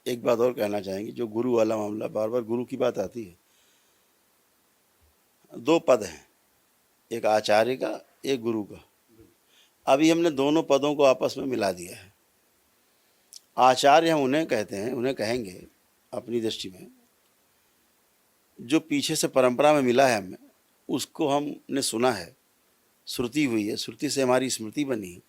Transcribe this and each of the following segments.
एक बात और कहना चाहेंगे, जो गुरु वाला मामला, बार बार गुरु की बात आती है। 2 पद हैं, एक आचार्य का, एक गुरु का। अभी हमने दोनों पदों को आपस में मिला दिया है। आचार्य हम उन्हें कहते हैं, उन्हें कहेंगे अपनी दृष्टि में, जो पीछे से परंपरा में मिला है हमें, उसको हमने सुना है, श्रुति हुई है, श्रुति से हमारी स्मृति बनी है,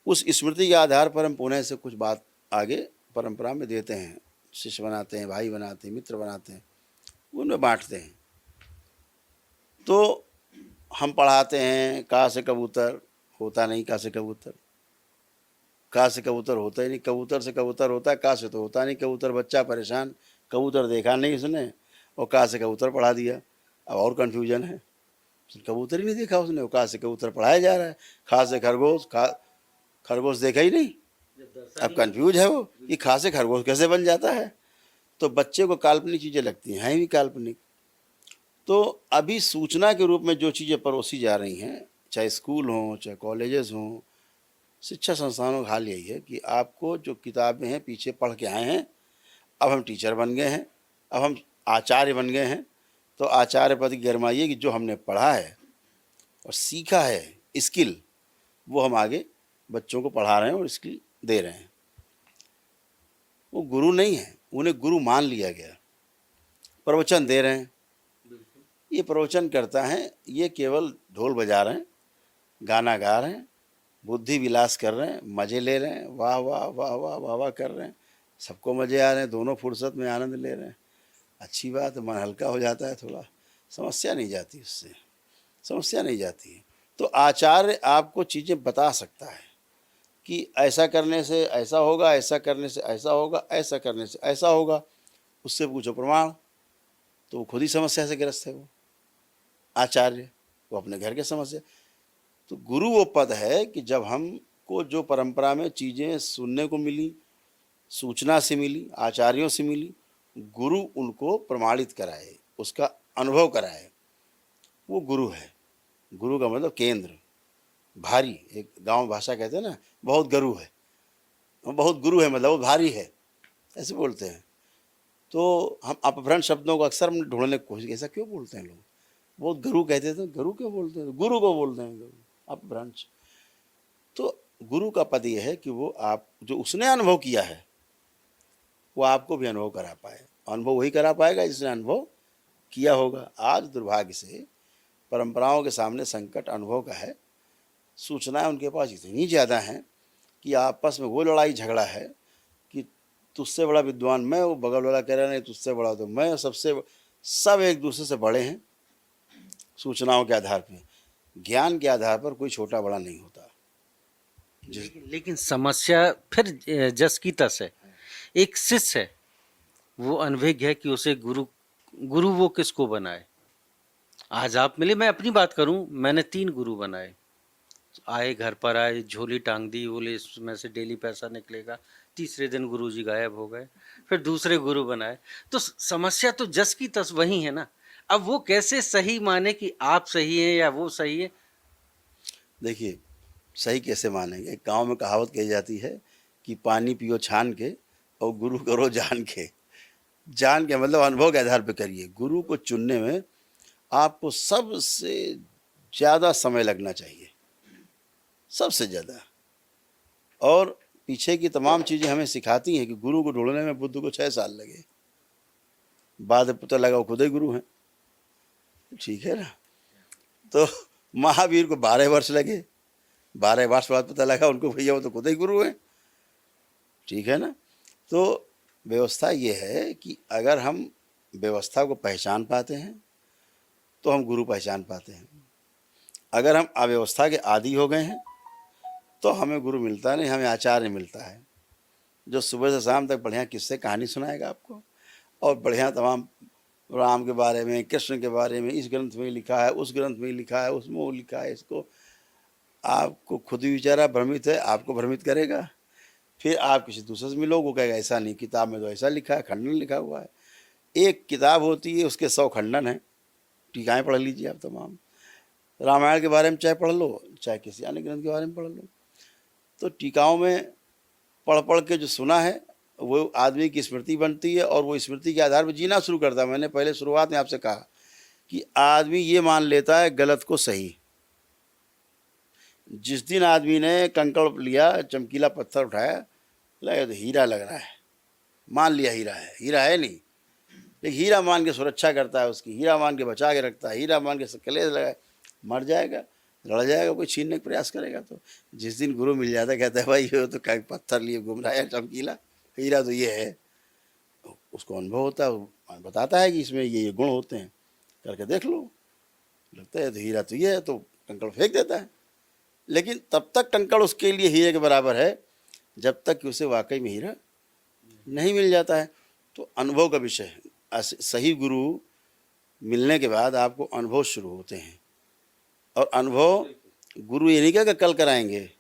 उस स्मृति के आधार पर हम पुनः से कुछ बात आगे परंपरा में देते हैं, शिष्य बनाते हैं, भाई बनाते हैं, मित्र बनाते हैं, उनमें बांटते हैं। तो हम पढ़ाते हैं, का से कबूतर होता नहीं, का से कबूतर, का से कबूतर होता ही नहीं, कबूतर से कबूतर होता है, का से तो होता नहीं कबूतर। बच्चा परेशान, कबूतर देखा नहीं उसने और का से कबूतर पढ़ा दिया। अब और कन्फ्यूजन है, कबूतर ही नहीं देखा उसने, वो का से कबूतर पढ़ाया जा रहा है। खा से खरगोश, खरगोश देखा ही नहीं, अब कन्फ्यूज है वो कि खा से खरगोश कैसे बन जाता है। तो बच्चे को काल्पनिक चीज़ें लगती हैं भी काल्पनिक। तो अभी सूचना के रूप में जो चीज़ें परोसी जा रही हैं, चाहे स्कूल हों, चाहे कॉलेजेस हों, शिक्षा संस्थानों का हाल यही है कि आपको जो किताबें हैं पीछे पढ़ के आए हैं, अब हम टीचर बन गए हैं, अब हम आचार्य बन गए हैं। तो आचार्य पद की गरमाइए कि जो हमने पढ़ा है और सीखा है स्किल, वो हम आगे बच्चों को पढ़ा रहे हैं और स्किल दे रहे हैं। वो गुरु नहीं है, उन्हें गुरु मान लिया गया। प्रवचन दे रहे हैं, ये प्रवचन करता है, ये केवल ढोल बजा रहे हैं, गाना गा रहे हैं, बुद्धि विलास कर रहे हैं, मज़े ले रहे हैं, वाह वाह वाह वाह वाह वाह कर रहे हैं, सबको मज़े आ रहे हैं, दोनों फुर्सत में आनंद ले रहे हैं। अच्छी बात है, मन हल्का हो जाता है, थोड़ा समस्या नहीं जाती, उससे समस्या नहीं जाती है। तो आचार्य आपको चीज़ें बता सकता है कि ऐसा करने से ऐसा होगा, ऐसा करने से ऐसा होगा, ऐसा करने से ऐसा होगा। उससे पूछो प्रमाण, तो वो खुद ही समस्या से ग्रस्त है। वो आचार्य, वो अपने घर के समस्या। तो गुरु वो पद है कि जब हमको जो परंपरा में चीज़ें सुनने को मिली, सूचना से मिली, आचार्यों से मिली, गुरु उनको प्रमाणित कराए, उसका अनुभव कराए, वो गुरु है। गुरु का मतलब केंद्र, भारी। एक गांव भाषा कहते हैं ना, बहुत गुरु है, बहुत गुरु है मतलब वो भारी है, ऐसे बोलते हैं। तो हम अपभ्रंश शब्दों को अक्सर हम ढूंढने की कोशिश, ऐसा क्यों बोलते हैं लोग, बहुत गुरु कहते थे, गुरु क्यों बोलते हैं, गुरु को बोलते हैं गुरु, अपभ्रंश। तो गुरु का पद यह है कि वो आप जो उसने अनुभव किया है वो आपको भी अनुभव करा पाए। अनुभव वही करा पाएगा जिसने अनुभव किया होगा। आज दुर्भाग्य से परंपराओं के सामने संकट अनुभव का है। सूचनाएं उनके पास इतनी ज़्यादा हैं कि आपस में वो लड़ाई झगड़ा है कि तुझसे बड़ा विद्वान मैं, वो बगल वाला कह रहा नहीं तुझसे बड़ा तो मैं, सब एक दूसरे से बड़े हैं। सूचनाओं के आधार पर, ज्ञान के आधार पर कोई छोटा बड़ा नहीं होता। लेकिन समस्या फिर जस की तस है। एक शिष्य है, वो अनभिज्ञ है कि उसे गुरु वो किसको बनाए। आज आप मिले, मैं अपनी बात करूं, मैंने 3 गुरु बनाए। आए, घर पर आए, झोली टांग दी, बोले इसमें से डेली पैसा निकलेगा। तीसरे दिन गुरुजी गायब हो गए। फिर दूसरे गुरु बनाए। तो समस्या तो जस की तस वही है ना। अब वो कैसे सही माने कि आप सही हैं या वो सही है। देखिए, सही कैसे मानेंगे। गांव में कहावत कही जाती है कि पानी पियो छान के और गुरु करो जान के। जान के मतलब अनुभव के आधार पर करिए। गुरु को चुनने में आपको सबसे ज़्यादा समय लगना चाहिए, सबसे ज़्यादा। और पीछे की तमाम चीज़ें हमें सिखाती हैं कि गुरु को ढूंढने में बुद्ध को 6 साल लगे, बाद पता लगा वो खुद ही गुरु हैं। ठीक है ना। तो महावीर को 12 वर्ष लगे, 12 वर्ष बाद पता लगा उनको भैया वो तो खुद ही गुरु हैं। ठीक है ना। तो व्यवस्था ये है कि अगर हम व्यवस्था को पहचान पाते हैं तो हम गुरु पहचान पाते हैं। अगर हम अव्यवस्था के आदी हो गए हैं तो हमें गुरु मिलता नहीं, हमें आचार्य मिलता है, जो सुबह से शाम तक बढ़िया किस्से कहानी सुनाएगा आपको, और बढ़िया तमाम राम के बारे में, कृष्ण के बारे में, इस ग्रंथ में लिखा है, उस ग्रंथ में लिखा है, उसमें वो लिखा है। इसको आपको खुद ही बेचारा भ्रमित है, आपको भ्रमित करेगा। फिर आप किसी दूसरे से मिलोगे, वो कहेगा ऐसा नहीं, किताब में तो ऐसा लिखा है, खंडन लिखा हुआ है। एक किताब होती है, उसके 100 खंडन है। टीकाएँ पढ़ लीजिए आप तमाम। रामायण के बारे में चाहे पढ़ लो, चाहे किसी अन्य ग्रंथ के बारे में पढ़ लो। तो टीकाओं में पढ़ पढ़ के जो सुना है वो आदमी की स्मृति बनती है और वो स्मृति के आधार पर जीना शुरू करता है। मैंने पहले शुरुआत में आपसे कहा कि आदमी ये मान लेता है गलत को सही। जिस दिन आदमी ने कंकड़ लिया, चमकीला पत्थर उठाया, लगा तो हीरा लग रहा है, मान लिया हीरा है नहीं, लेकिन हीरा मान के सुरक्षा करता है उसकी, हीरा मान के बचा के रखता है, हीरा मान के कलेश लगाए, मर जाएगा, लड़ जाएगा, कोई छीनने का प्रयास करेगा। तो जिस दिन गुरु मिल जाता है, कहता है भाई ये तो क्या पत्थर लिए घूम रहा है चमकीला, हीरा तो ये है। उसको अनुभव होता है, वो बताता है कि इसमें ये गुण होते हैं, करके देख लो, लगता है तो हीरा तो ये है, तो कंकड़ फेंक देता है। लेकिन तब तक कंकड़ उसके लिए हीरे के बराबर है जब तक कि उसे वाकई में हीरा नहीं मिल जाता है। तो अनुभव का विषय है। सही गुरु मिलने के बाद आपको अनुभव शुरू होते हैं, और अनुभव गुरु ये नहीं कहेगा कल कराएंगे,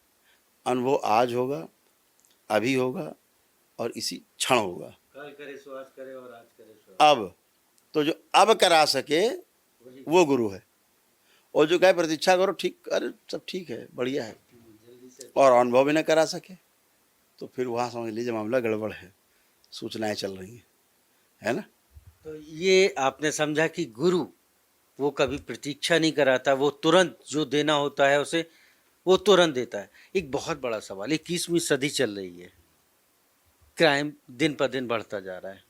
अनुभव आज होगा, अभी होगा और इसी क्षण होगा। कल करे सो आज करे और आज करे सो अब तो जो अब करा सके वो गुरु है, और जो कहे प्रतीक्षा करो ठीक, अरे सब ठीक है, बढ़िया है, और अनुभव भी न करा सके तो फिर वहाँ समझ लीजिए मामला गड़बड़ है, सूचनाएं चल रही हैं, है ना। तो ये आपने समझा कि गुरु वो कभी प्रतीक्षा नहीं कराता, वो तुरंत जो देना होता है उसे वो तुरंत देता है। एक बहुत बड़ा सवाल, 21वीं सदी चल रही है, क्राइम दिन पर दिन बढ़ता जा रहा है,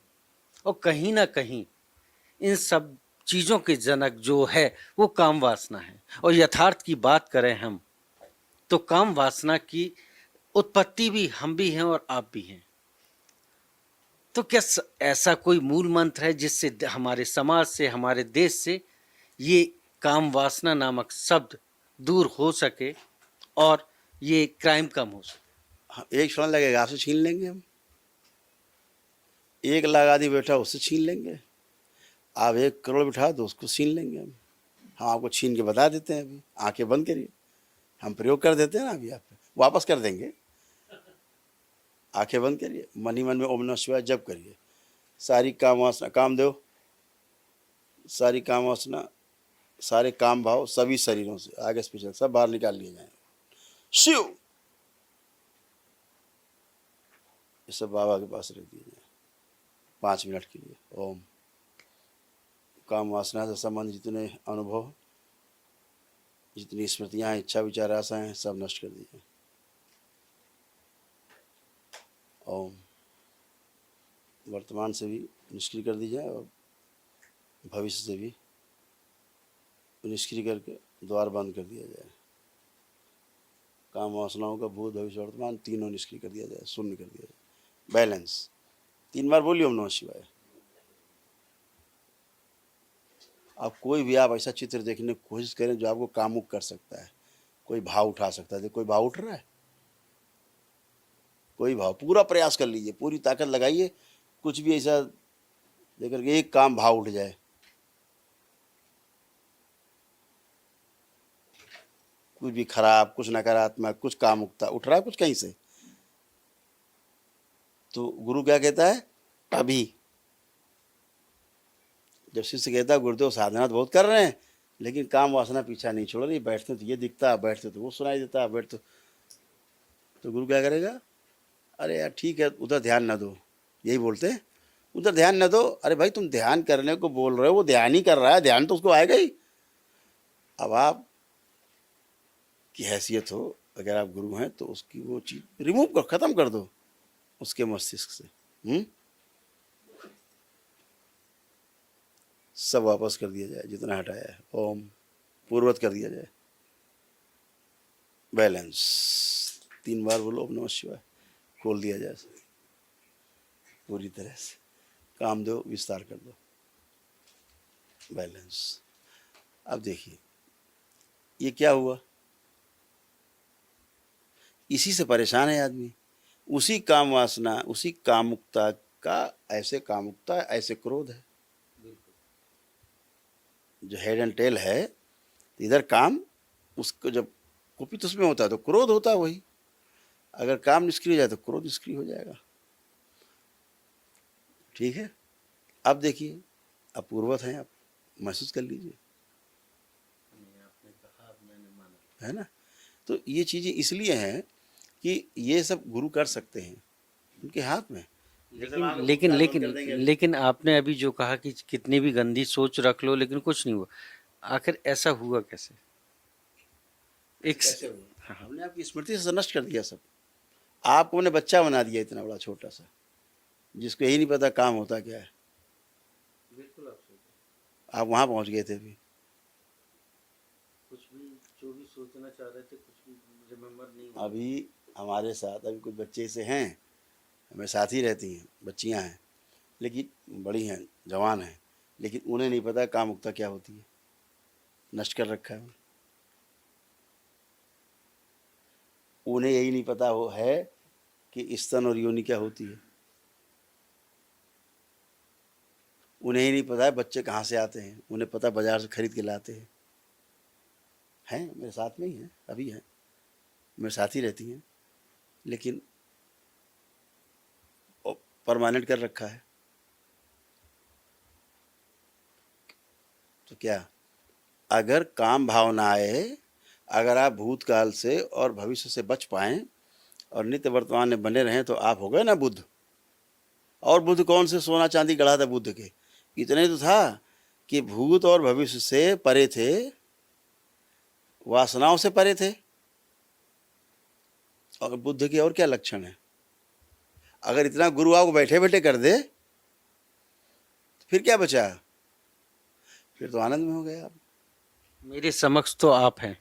और कहीं ना कहीं इन सब चीज़ों के जनक जो है वो काम वासना है। और यथार्थ की बात करें हम तो काम वासना की उत्पत्ति भी हम भी हैं और आप भी हैं। तो क्या ऐसा कोई मूल मंत्र है जिससे हमारे समाज से, हमारे देश से ये काम वासना नामक शब्द दूर हो सके और ये क्राइम कम हो सके? एक क्षण लगेगा, आपसे छीन लेंगे हम। 1 लाख आदमी बैठा उससे छीन लेंगे, आप 1 करोड़ बिठा दो उसको छीन लेंगे हम आपको छीन के बता देते हैं। अभी आंखें बंद करिए, हम प्रयोग कर देते हैं ना, अभी आप वापस कर देंगे। आंखें बंद करिए, मन ही मन में ओम नमः शिवाय जप करिए, सारी काम वासना, कामदेव, सारी काम वासना, सारे काम भाव सभी शरीरों से आगे से पीछे सब बाहर निकाल लिए जाए। शिव, ये सब बाबा के पास रख दिए जाए 5 मिनट के लिए। ओम। काम वासना से संबंध जितने अनुभव, जितनी स्मृतियाँ, इच्छा, विचार, आशाएं, सब नष्ट कर दीजिए। ओम। वर्तमान से भी निष्क्रिय कर दी जाए और भविष्य से भी निष्क्रिय करके द्वार बंद कर दिया जाए। काम वासनाओं का भूत, भविष्य, वर्तमान तीनों निष्क्रिय कर दिया जाए, शून्य कर दिया जाए। बैलेंस 3 बार बोलिए ओम नमः शिवाय। आप कोई भी आप ऐसा चित्र देखने की कोशिश करें जो आपको कामुक कर सकता है, कोई भाव उठा सकता है। कोई भाव उठ रहा है, कोई भाव, पूरा प्रयास कर लीजिए, पूरी ताकत लगाइए, कुछ भी ऐसा लेकर के एक काम भाव उठ जाए। कुछ भी खराब, कुछ नकारात्मक, कुछ कामुकता उठ रहा है कुछ कहीं से, तो गुरु क्या कहता है? अभी। जब शिष्य कहता है गुरुदेव साधना तो बहुत कर रहे हैं लेकिन काम वासना पीछा नहीं छोड़ रही, बैठते तो ये दिखता, बैठते तो वो सुनाई देता, बैठते तो गुरु क्या करेगा? अरे यार ठीक है, उधर ध्यान न दो, यही बोलते हैं, उधर ध्यान न दो। अरे भाई तुम ध्यान करने को बोल रहे हो, वो ध्यान ही कर रहा है, ध्यान तो उसको आएगा ही। अब आप की हैसियत हो, अगर आप गुरु हैं तो उसकी वो चीज़ रिमूव कर, ख़त्म कर दो उसके मस्तिष्क से। सब वापस कर दिया जाए, जितना हटाया है। ओम पूर्वत कर दिया जाए। बैलेंस 3 बार बोलो ओम नमः शिवाय, खोल दिया जाए पूरी तरह से, काम दो, विस्तार कर दो। बैलेंस। अब देखिए ये क्या हुआ, इसी से परेशान है आदमी, उसी काम वासना, उसी कामुकता का, ऐसे कामुकता, ऐसे क्रोध है जो हेड एंड टेल है। इधर काम, उसको जब कुपित उसमें होता है तो क्रोध होता है वही, अगर काम निष्क्रिय हो जाए तो क्रोध निष्क्रिय हो जाएगा। ठीक है, अब देखिए, अब पूर्वत हैं, आप महसूस कर लीजिए, है ना। तो ये चीज़ें इसलिए हैं कि ये सब गुरु कर सकते हैं, उनके हाथ में। लेकिन लेकिन लेकिन लेकिन आपने अभी जो कहा कि कितनी भी गंदी सोच रख लो लेकिन कुछ नहीं हुआ, आखिर ऐसा हुआ कैसे? एक कैसे हुआ? हमने आपकी स्मृति से नष्ट कर दिया सब। आपको ने बच्चा बना दिया इतना बड़ा छोटा सा, जिसको यही नहीं पता काम होता क्या है। बिल्कुल आप वहाँ पहुँच गए थे अभी। कुछ भी जो भी सोचना चाह रहे थे कुछ भी रिमेम्बर नहीं अभी हमारे साथ अभी कुछ बच्चे से हैं, हमें साथ ही रहती हैं, बच्चियां हैं, लेकिन बड़ी हैं, जवान हैं, लेकिन उन्हें नहीं पता कामुकता क्या होती है। नष्ट कर रखा है उन्हें यही नहीं पता हो है कि स्तन और योनि क्या होती है। उन्हें ही नहीं पता है बच्चे कहाँ से आते हैं, उन्हें पता बाजार से खरीद के लाते हैं मेरे साथ में ही हैं, अभी हैं, मेरे साथ ही रहती हैं, लेकिन परमानेंट कर रखा है। तो क्या, अगर काम भावना आए, अगर आप भूतकाल से और भविष्य से बच पाएं और नित्य वर्तमान में बने रहें तो आप हो गए ना बुद्ध। और बुद्ध कौन से सोना चांदी गढ़ा था बुद्ध के? इतने तो था कि भूत और भविष्य से परे थे, वासनाओं से परे थे। और बुद्ध के और क्या लक्षण है? अगर इतना गुरु आपको बैठे बैठे कर दे तो फिर क्या बचा? फिर तो आनंद में हो गए आप। मेरे समक्ष तो आप हैं,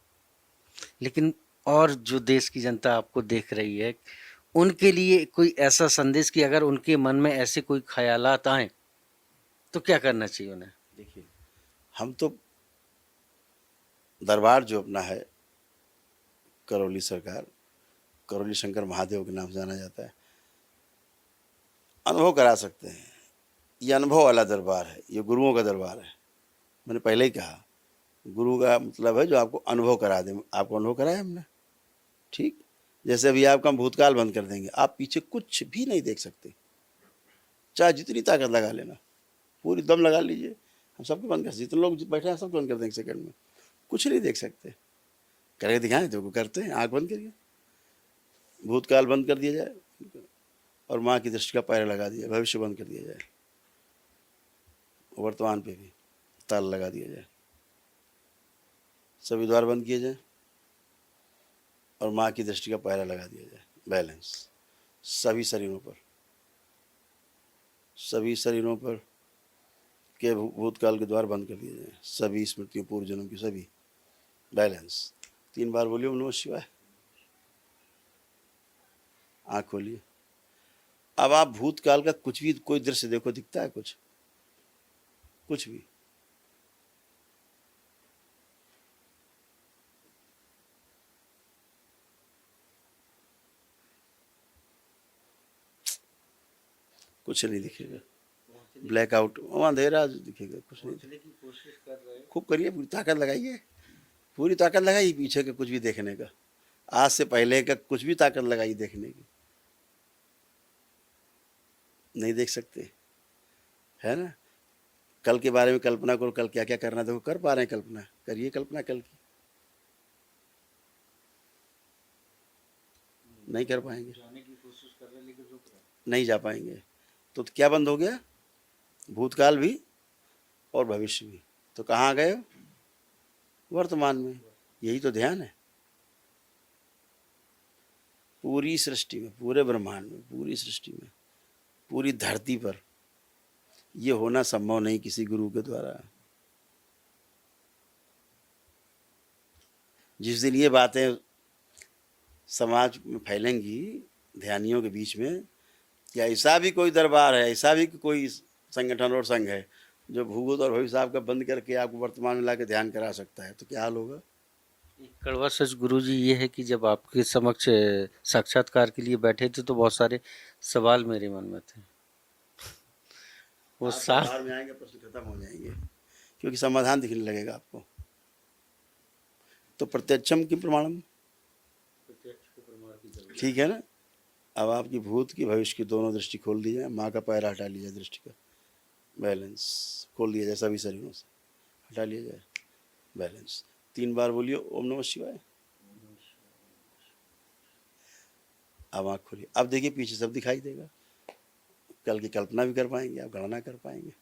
लेकिन और जो देश की जनता आपको देख रही है उनके लिए कोई ऐसा संदेश कि अगर उनके मन में ऐसे कोई ख्यालात आए तो क्या करना चाहिए उन्हें? देखिए, हम तो दरबार जो अपना है करौली सरकार, करौली शंकर महादेव के नाम से जाना जाता है, अनुभव करा सकते हैं। ये अनुभव वाला दरबार है, ये गुरुओं का दरबार है। मैंने पहले ही कहा, गुरु का मतलब है जो आपको अनुभव करा दे। आपको अनुभव कराया हमने, ठीक। जैसे अभी आपका हम भूतकाल बंद कर देंगे, आप पीछे कुछ भी नहीं देख सकते, चाहे जितनी ताकत लगा लेना, पूरी दम लगा लीजिए, हम सबको बंद कर, जितने लोग बैठे हैं सबको बंद कर देंगे सेकंड में, कुछ नहीं देख सकते। करके दिखाएं तो करते हैं, आँख बंद करिए, भूतकाल बंद कर दिया जाए और माँ की दृष्टि का पैर लगा दिया, भविष्य बंद कर दिया जाए, वर्तमान पे भी ताला लगा दिया जाए, सभी द्वार बंद किए जाए और माँ की दृष्टि का पैरा लगा दिया जाए, बैलेंस सभी शरीरों पर के भूतकाल के द्वार बंद कर दिए जाए, सभी स्मृतियों पूर्व जन्म की सभी, बैलेंस। 3 बार बोलिए ओम नमः शिवाय। आँख खोलिए। अब आप भूतकाल का कुछ भी कोई दृश्य देखो, दिखता है कुछ? कुछ भी? कुछ नहीं दिखेगा, ब्लैकआउट, अंधेरा दिखेगा, कुछ नहीं। खूब करिए, पूरी ताकत लगाइए, पूरी ताकत लगाइए पीछे का कुछ भी देखने का, आज से पहले का कुछ भी ताकत लगाइए देखने की। नहीं देख सकते, है ना? कल के बारे में कल्पना करो, कल क्या क्या करना, देखो कर पा रहे हैं कल्पना, करिए कल्पना कल की। नहीं कर पाएंगे, जाने की कोशिश कर रहे लेकिन रुक रहे। नहीं जा पाएंगे। तो क्या बंद हो गया? भूतकाल भी और भविष्य भी। तो कहाँ गए? वर्तमान में। यही तो ध्यान है। पूरी सृष्टि में, पूरे ब्रह्मांड में, पूरी सृष्टि में, पूरी धरती पर ये होना संभव नहीं किसी गुरु के द्वारा। जिस दिन ये बातें समाज में फैलेंगी, ध्यानियों के बीच में, कि ऐसा भी कोई दरबार है, ऐसा भी कोई संगठन और संघ है जो भूगोल और भविष्य आपका बंद करके आपको वर्तमान में लाके ध्यान करा सकता है, तो क्या हाल होगा? एक कड़वा सच गुरु जी ये है कि जब आपके समक्ष साक्षात्कार के लिए बैठे थे तो बहुत सारे सवाल मेरे मन में थे। वो आप साल दरबार में आएंगे, प्रश्न खत्म हो जाएंगे, क्योंकि समाधान दिखने लगेगा आपको। तो प्रत्यक्षम की प्रमाणम, ठीक है ना? अब आपकी भूत की भविष्य की दोनों दृष्टि खोल दी जाए, माँ का पैर हटा लिया, दृष्टि का बैलेंस खोल दिया जाए, सभी शरीरों से हटा लिया जाए, बैलेंस। 3 बार बोलिए ओम नमः शिवाय। अब आँख खोलिए, अब देखिए पीछे सब दिखाई देगा, कल की कल्पना भी कर पाएंगे, आप गणना कर पाएंगे।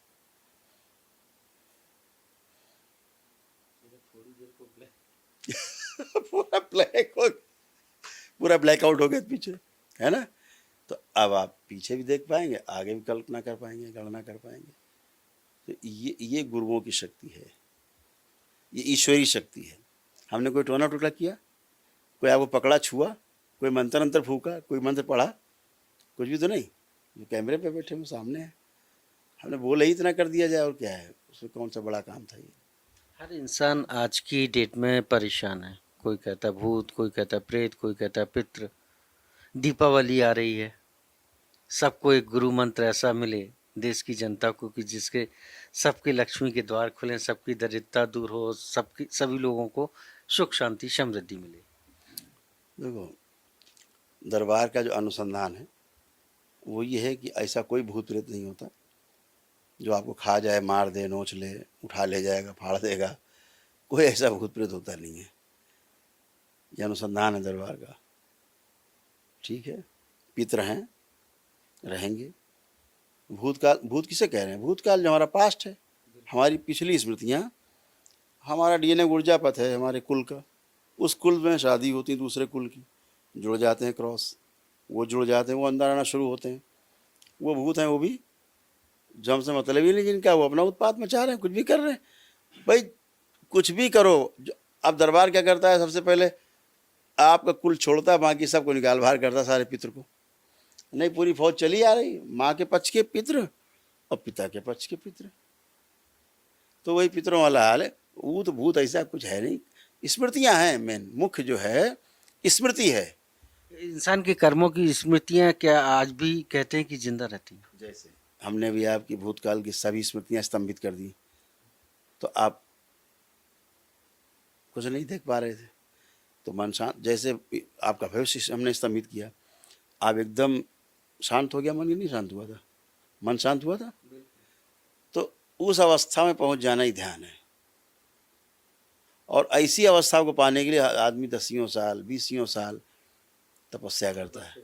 पूरा ब्लैक हो, पूरा ब्लैकआउट हो गया पीछे, है ना। तो अब आप पीछे भी देख पाएंगे, आगे भी कल्पना कर पाएंगे, गणना कर पाएंगे। तो ये गुरुओं की शक्ति है, ये ईश्वरी शक्ति है। हमने कोई टोना टोटला किया, कोई आपको पकड़ा छुआ, कोई मंत्र अंतर फूका, कोई मंत्र पढ़ा, कुछ भी तो नहीं। जो कैमरे पे बैठे हम सामने हैं, हमने बोला ही इतना कर दिया जाए, और क्या है उसमें, कौन सा बड़ा काम था ये। हर इंसान आज की डेट में परेशान है। कोई कहता है भूत, कोई कहता है प्रेत, कोई कहता है पितृ। दीपावली आ रही है, सबको एक गुरु मंत्र ऐसा मिले देश की जनता को कि जिसके सबके लक्ष्मी के द्वार खुलें, सबकी दरिद्रता दूर हो, सबकी सभी लोगों को सुख शांति समृद्धि मिले। देखो, दरबार का जो अनुसंधान है वो ये है कि ऐसा कोई भूत प्रेत नहीं होता जो आपको खा जाए, मार दे, नोच ले, उठा ले जाएगा, फाड़ देगा। कोई ऐसा भूत प्रेत होता नहीं है। ये अनुसंधान है दरबार का, ठीक है। पितर हैं, रहेंगे। भूतकाल, भूत किसे कह रहे हैं? भूतकाल जो हमारा पास्ट है, हमारी पिछली स्मृतियाँ, हमारा डीएनए ऊर्जा पथ है हमारे कुल का। उस कुल में शादी होती है दूसरे कुल की, जुड़ जाते हैं क्रॉस, वो जुड़ जाते हैं, वो अंदर आना शुरू होते हैं। वो भूत हैं, वो भी जो हमसे मतलब ही नहीं जिनका, वो अपना उत्पात मचा रहे हैं, कुछ भी कर रहे हैं। भाई कुछ भी करो, अब दरबार क्या करता है? सबसे पहले आपका कुल छोड़ता है, बाकी सबको निकाल बाहर करता है, सारे पितर को। नहीं, पूरी फौज चली आ रही, माँ के पक्ष के पितर और पिता के पक्ष के पितर। तो वही पितरों वाला हाल है। वो तो भूत ऐसा कुछ है नहीं, स्मृतियाँ हैं। मेन मुख्य जो है स्मृति है। इंसान के कर्मों की स्मृतियाँ क्या आज भी कहते हैं कि जिंदा रहती हैं? जैसे हमने भी आपकी भूतकाल की सभी स्मृतियाँ स्तंभित कर दी, तो आप कुछ नहीं देख पा रहे थे, तो मन शांत। जैसे आपका भविष्य हमने स्तंभित किया, आप एकदम शांत हो गया, मन ही नहीं शांत हुआ था, मन शांत हुआ था। तो उस अवस्था में पहुंच जाना ही ध्यान है। और ऐसी अवस्था को पाने के लिए आदमी 10 साल 20 साल तपस्या करता है,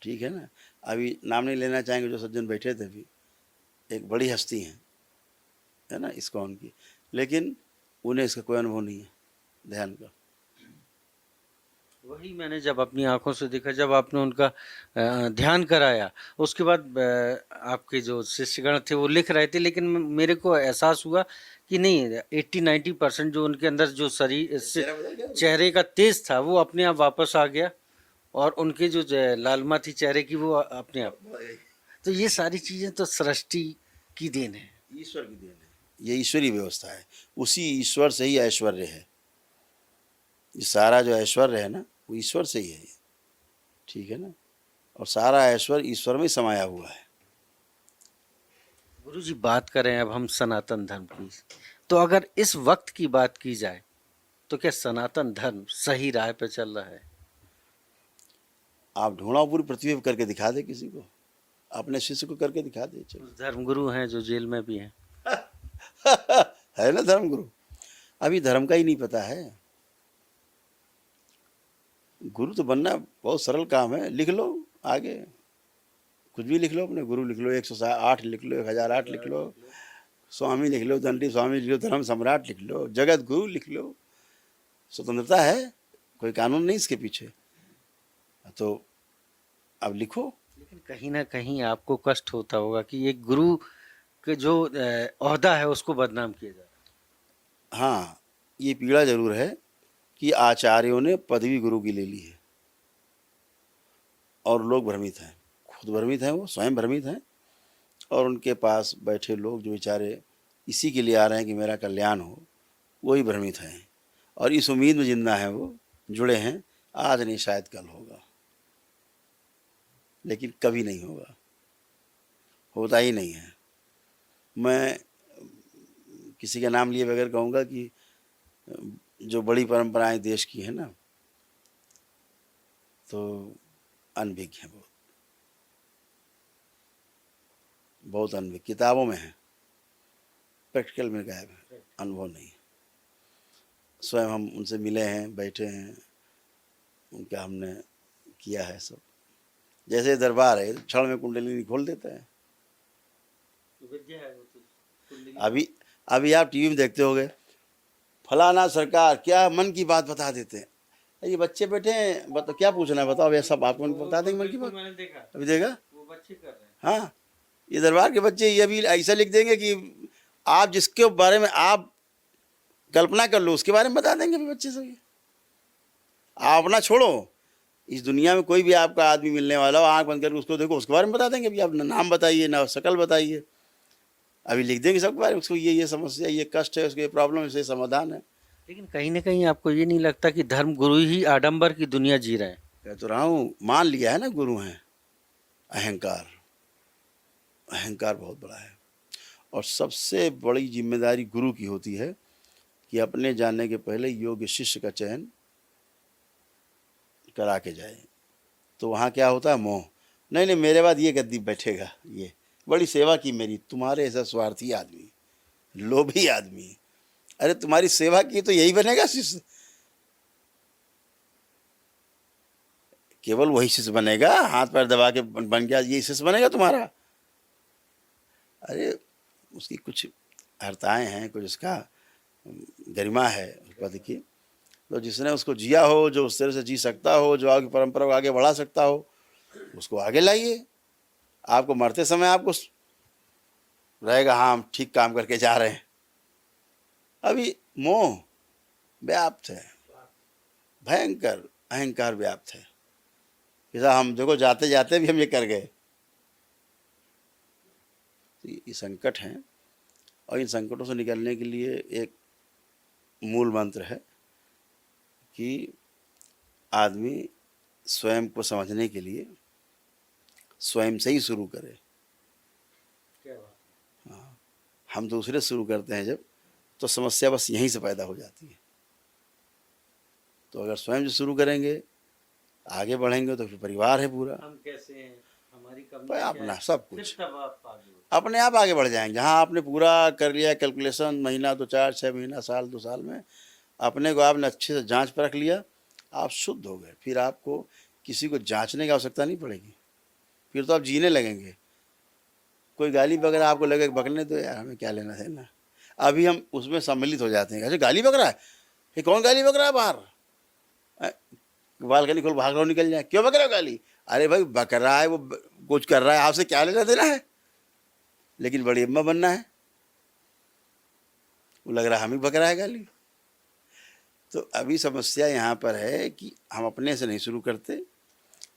ठीक है ना। अभी नाम नहीं लेना चाहेंगे, जो सज्जन बैठे थे अभी, एक बड़ी हस्ती हैं, है ना, इस्कॉन की, लेकिन उन्हें इसका कोई अनुभव नहीं है ध्यान का। वही मैंने जब अपनी आंखों से देखा, जब आपने उनका ध्यान कराया, उसके बाद आपके जो शिष्यगण थे वो लिख रहे थे, लेकिन मेरे को एहसास हुआ कि नहीं, 80-90% जो उनके अंदर जो शरीर चेहरे का तेज था वो अपने आप वापस आ गया, और उनके जो लालिमा थी चेहरे की वो अपने आप। तो ये सारी चीजें तो सृष्टि की देन है, ईश्वर की देन है, ये ईश्वरी व्यवस्था है। उसी ईश्वर से ही ऐश्वर्य है। ये सारा जो ऐश्वर्य है ना, वो ईश्वर से ही है, ठीक है ना। और सारा ऐश्वर्य ईश्वर में समाया हुआ है। गुरु जी बात करें अब हम सनातन धर्म की, तो अगर इस वक्त की बात की जाए तो क्या सनातन धर्म सही राह पे चल रहा है? आप ढूंढा पूरी पृथ्वी पर करके दिखा दे, किसी को, अपने शिष्य को करके दिखा दे, चलो। धर्मगुरु हैं जो जेल में भी हैं। है ना धर्मगुरु। अभी धर्म का ही नहीं पता है। गुरु तो बनना बहुत सरल काम है, लिख लो आगे, कुछ भी लिख लो, अपने गुरु लिख लो, 108 लिख लो, 1008 लिख लो, स्वामी लिख लो, दंडी स्वामी लिख लो, धर्म सम्राट लिख लो, जगत गुरु लिख लो। स्वतंत्रता है, कोई कानून नहीं इसके पीछे। तो अब लिखो। लेकिन कहीं ना कहीं आपको कष्ट होता होगा कि एक गुरु के जो ओहदा है उसको बदनाम किया जा रहा है। हाँ, ये पीड़ा जरूर है कि आचार्यों ने पदवी गुरु की ले ली है और लोग भ्रमित हैं, खुद भ्रमित हैं, वो स्वयं भ्रमित हैं। और उनके पास बैठे लोग जो बेचारे इसी के लिए आ रहे हैं कि मेरा कल्याण हो, वही भ्रमित हैं और इस उम्मीद में जिंदा हैं, वो जुड़े हैं, आज नहीं शायद कल होगा, लेकिन कभी नहीं होगा, होता ही नहीं है। मैं किसी का नाम लिए बगैर कहूँगा कि जो बड़ी परंपराएं देश की हैं ना, तो अनभिज्ञ हैं, बहुत अनभिज्ञ, किताबों में है, प्रैक्टिकल में गायब है, अनुभव नहीं है। स्वयं हम उनसे मिले हैं, बैठे हैं, उनका हमने किया है सब, जैसे दरबार है क्षण में कुंडलिनी खोल देता है। विद्या है वो तो, कुंडली। अभी अभी आप टीवी में देखते होगे, फलाना सरकार क्या मन की बात बता देते हैं। ये बच्चे बैठे हैं, बताओ क्या पूछना है, बताओ, ये सब आपको बता देंगे मन की बिल्कुल बात। मैंने देखा, अभी देखा, वो बच्चे कर रहे हैं। हाँ, ये दरबार के बच्चे ये अभी ऐसा लिख देंगे कि आप जिसके बारे में आप कल्पना कर लो उसके बारे में बता देंगे अभी बच्चे से। आप अपना छोड़ो, इस दुनिया में कोई भी आपका आदमी मिलने वाला हो, आंख बंद करके उसको देखो, उसके बारे में बता देंगे। अभी आप ना नाम बताइए ना शक्ल बताइए, अभी लिख देंगे सबके बारे में, उसको ये समस्या, ये कष्ट है, उसके प्रॉब्लम है, इसके समाधान है। लेकिन कहीं ना कहीं आपको ये नहीं लगता कि धर्म गुरु ही आडंबर की दुनिया जी रहे हैं? कह तो रहा हूँ, मान लिया है ना गुरु हैं। अहंकार, अहंकार बहुत बड़ा है, और सबसे बड़ी जिम्मेदारी गुरु की होती है कि अपने जानने के पहले योग्य शिष्य का चयन करा के जाए। तो वहाँ क्या होता है, मोह, नहीं नहीं मेरे बाद ये गद्दी बैठेगा, ये बड़ी सेवा की मेरी, तुम्हारे ऐसा स्वार्थी आदमी, लोभी आदमी, अरे तुम्हारी सेवा की तो यही बनेगा शिष्य, केवल वही शिष्य बनेगा, हाथ पैर दबा के बन गया ये शिष्य बनेगा तुम्हारा। अरे उसकी कुछ हर्ताएँ हैं, कुछ उसका गरिमा है उस पद की, तो जिसने उसको जिया हो, जो उस तरह से जी सकता हो, जो आगे परंपरा को आगे बढ़ा सकता हो, उसको आगे लाइए। आपको मरते समय आपको रहेगा हाँ हम ठीक काम करके जा रहे हैं। अभी मोह व्याप्त है, भयंकर अहंकार व्याप्त है, जैसा हम देखो जाते जाते भी हम ये कर गए। तो ये संकट हैं, और इन संकटों से निकलने के लिए एक मूल मंत्र है कि आदमी स्वयं को समझने के लिए स्वयं से ही शुरू करे। क्या बात। हाँ, हम दूसरे शुरू करते हैं जब, तो समस्या बस यहीं से पैदा हो जाती है। तो अगर स्वयं से शुरू करेंगे, आगे बढ़ेंगे, तो फिर परिवार है पूरा, हम कैसे हैं, हमारी कमी तो क्या अपना है, सब फिर कुछ तब आप आगे बढ़ो। अपने आप आगे बढ़ जाएंगे। हाँ, आपने पूरा कर लिया कैलकुलेशन, महीना तो 4-6 महीना, साल 2 साल में अपने को आपने अच्छे से जांच पर रख लिया, आप शुद्ध हो गए। फिर आपको किसी को जांचने की आवश्यकता नहीं पड़ेगी, फिर तो आप जीने लगेंगे। कोई गाली वगैरह आपको लगे बकने, तो यार हमें क्या लेना देना, अभी हम उसमें सम्मिलित हो जाते हैं। अच्छा गाली बक रहा है, ये कौन गाली बक रहा है बाहर, बालकनी खोल भाग रहा हो, निकल जाए, क्यों बक रहा हो गाली, अरे भाई बक रहा है, वो कुछ कर रहा है, आपसे क्या लेना देना है, लेकिन बड़ी अम्मा बनना है, वो लग रहा है हम ही बक रहा है गाली। तो अभी समस्या यहाँ पर है कि हम अपने से नहीं शुरू करते,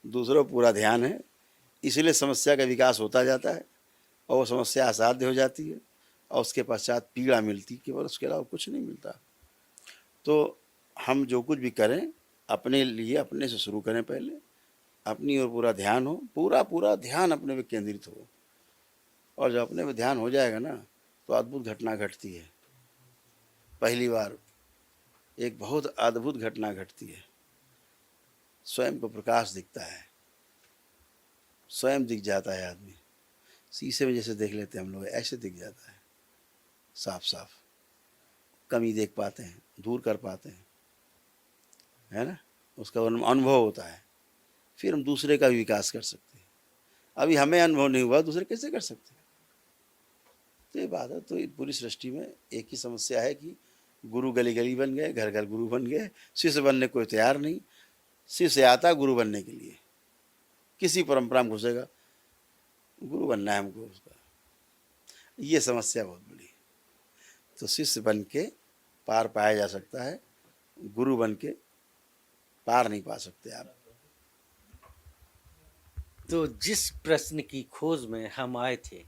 दूसरों पर पूरा ध्यान है, इसलिए समस्या का विकास होता जाता है, और वो समस्या असाध्य हो जाती है, और उसके पश्चात पीड़ा मिलती, केवल उसके अलावा कुछ नहीं मिलता। तो हम जो कुछ भी करें अपने लिए अपने से शुरू करें, पहले अपनी ओर पूरा ध्यान हो, पूरा ध्यान अपने पे केंद्रित हो, और जब अपने पे ध्यान हो जाएगा ना, तो अद्भुत घटना घटती है। पहली बार एक बहुत अद्भुत घटना घटती है, स्वयं को प्रकाश दिखता है, स्वयं दिख जाता है आदमी, शीशे में जैसे देख लेते हैं हम लोग, ऐसे दिख जाता है साफ साफ, कमी देख पाते हैं, दूर कर पाते हैं, है ना, उसका अनुभव होता है, फिर हम दूसरे का भी विकास कर सकते हैं। अभी हमें अनुभव नहीं हुआ, दूसरे कैसे कर सकते हैं? तो ये बात है। तो पूरी सृष्टि में एक ही समस्या है कि गुरु गली गली बन गए, घर घर गुरु बन गए, शिष्य बनने कोई तैयार नहीं। शिष्य आता गुरु बनने के लिए, किसी परंपरा में घुसेगा, गुरु बनना है हमको उसका, ये समस्या बहुत बड़ी। तो शिष्य बन के पार पाया जा सकता है, गुरु बन के पार नहीं पा सकते आप। तो जिस प्रश्न की खोज में हम आए थे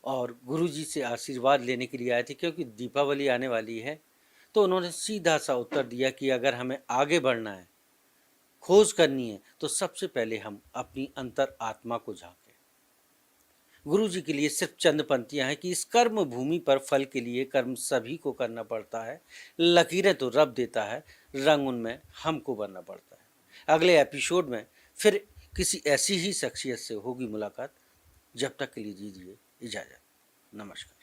और गुरुजी से आशीर्वाद लेने के लिए आए थे, क्योंकि दीपावली आने वाली है, तो उन्होंने सीधा सा उत्तर दिया कि अगर हमें आगे बढ़ना है, खोज करनी है, तो सबसे पहले हम अपनी अंतर आत्मा को झांकें। गुरुजी के लिए सिर्फ चंद पंक्तियां हैं कि इस कर्म भूमि पर फल के लिए कर्म सभी को करना पड़ता है, लकीरें तो रब देता है, रंग उनमें हमको भरना पड़ता है। अगले एपिसोड में फिर किसी ऐसी ही शख्सियत से होगी मुलाकात। जब तक के लिए दीजिए इजाज़त। नमस्कार।